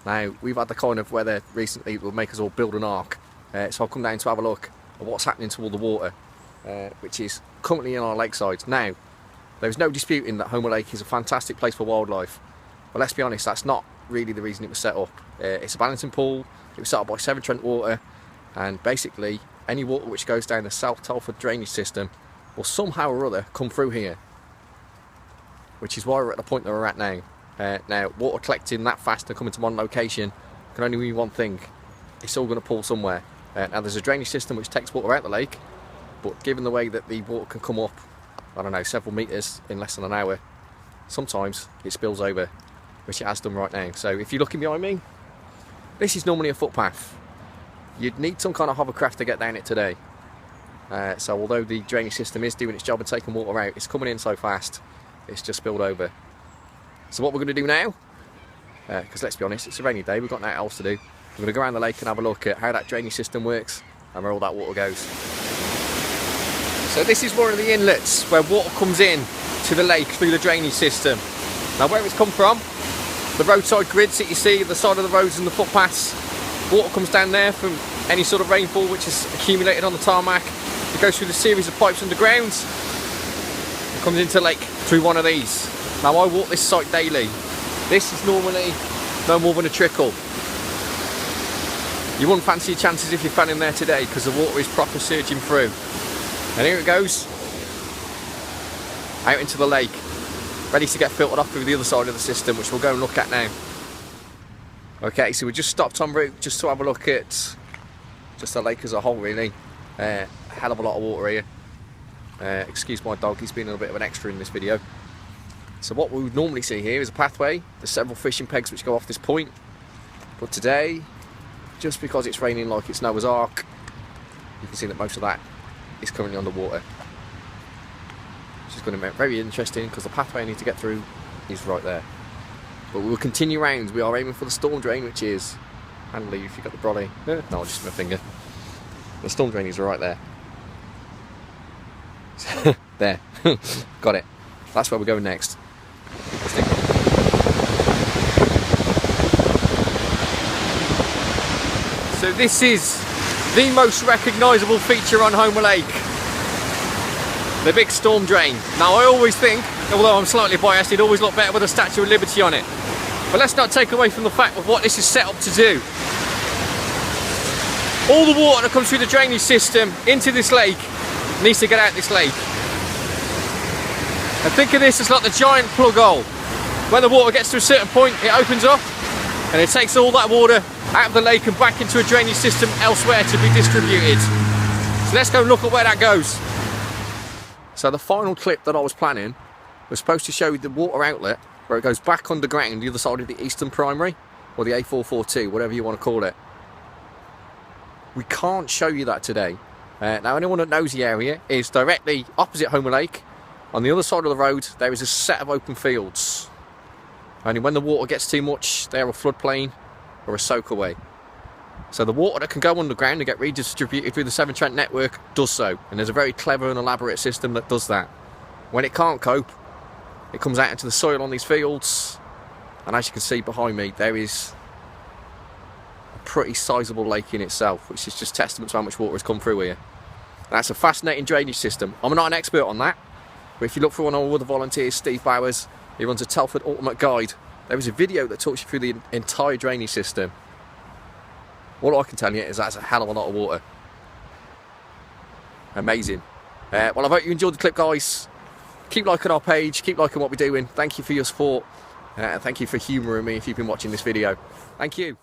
Now, we've had the kind of weather recently that will make us all build an ark. So I've come down to have a look at what's happening to all the water, which is currently in our lakesides. Now, there's no disputing that Holmer Lake is a fantastic place for wildlife. But let's be honest, that's not really the reason it was set up. It's a balancing pool. It was set up by Severn Trent Water, and basically any water which goes down the South Telford drainage system will somehow or other come through here, which is why we're at the point that we're at now. Now, water collecting that fast and coming to one location can only mean one thing: it's all going to pool somewhere. Now, there's a drainage system which takes water out of the lake, but given the way that the water can come up, I don't know, several metres in less than an hour, sometimes it spills over, which it has done right now. So if you're looking behind me, this is normally a footpath. You'd need some kind of hovercraft to get down it today. So although the drainage system is doing its job and taking water out, it's coming in so fast, it's just spilled over. So what we're going to do now, because let's be honest, it's a rainy day, we've got nothing else to do. We're going to go around the lake and have a look at how that drainage system works and where all that water goes. So this is one of the inlets where water comes in to the lake through the drainage system. Now, where it's come from, the roadside grids that you see at the side of the roads and the footpaths, water comes down there from any sort of rainfall which is accumulated on the tarmac. It goes through the series of pipes underground and comes into the lake through one of these. Now, I walk this site daily. This is normally no more than a trickle. You wouldn't fancy your chances if you're fanning there today because the water is proper surging through. And here it goes, out into the lake, ready to get filtered off through the other side of the system, which we'll go and look at now. Okay, so we just stopped en route just to have a look at just the lake as a whole, really. A hell of a lot of water here. Excuse my dog, he's been a little bit of an extra in this video. So what we would normally see here is a pathway. There's several fishing pegs which go off this point. But today, just because it's raining like it's Noah's Ark, you can see that most of that is currently underwater. Which is going to be very interesting because the pathway I need to get through is right there. But we will continue round. We are aiming for the storm drain, which is, hand leave if you've got the brolly. No, just my finger. The storm drain is right there. There. Got it. That's where we're going next. So this is the most recognisable feature on Holmer Lake, the big storm drain. Now, I always think, although I'm slightly biased, it'd always look better with a Statue of Liberty on it. But let's not take away from the fact of what this is set up to do. All the water that comes through the drainage system into this lake needs to get out this lake. And think of this as like the giant plug hole. When the water gets to a certain point, it opens up and it takes all that water out of the lake and back into a drainage system elsewhere to be distributed. So let's go and look at where that goes. So the final clip that I was planning was supposed to show you the water outlet where it goes back underground the other side of the Eastern Primary, or the A442, whatever you want to call it. We can't show you that today. Now, anyone that knows the area is directly opposite Holmer Lake. On the other side of the road there is a set of open fields. Only when the water gets too much, they're a floodplain or a soakaway. So the water that can go underground and get redistributed through the Severn Trent network does so, and there's a very clever and elaborate system that does that. When it can't cope, it comes out into the soil on these fields, and as you can see behind me, there is a pretty sizable lake in itself, which is just testament to how much water has come through here. That's a fascinating drainage system. I'm not an expert on that, but if you look for one of our other volunteers, Steve Bowers, he runs a Telford Ultimate Guide. There is a video that talks you through the entire drainage system. All I can tell you is that's a hell of a lot of water. Amazing. Well, I hope you enjoyed the clip, guys. Keep liking our page, keep liking what we're doing. Thank you for your support, and thank you for humouring me if you've been watching this video. Thank you.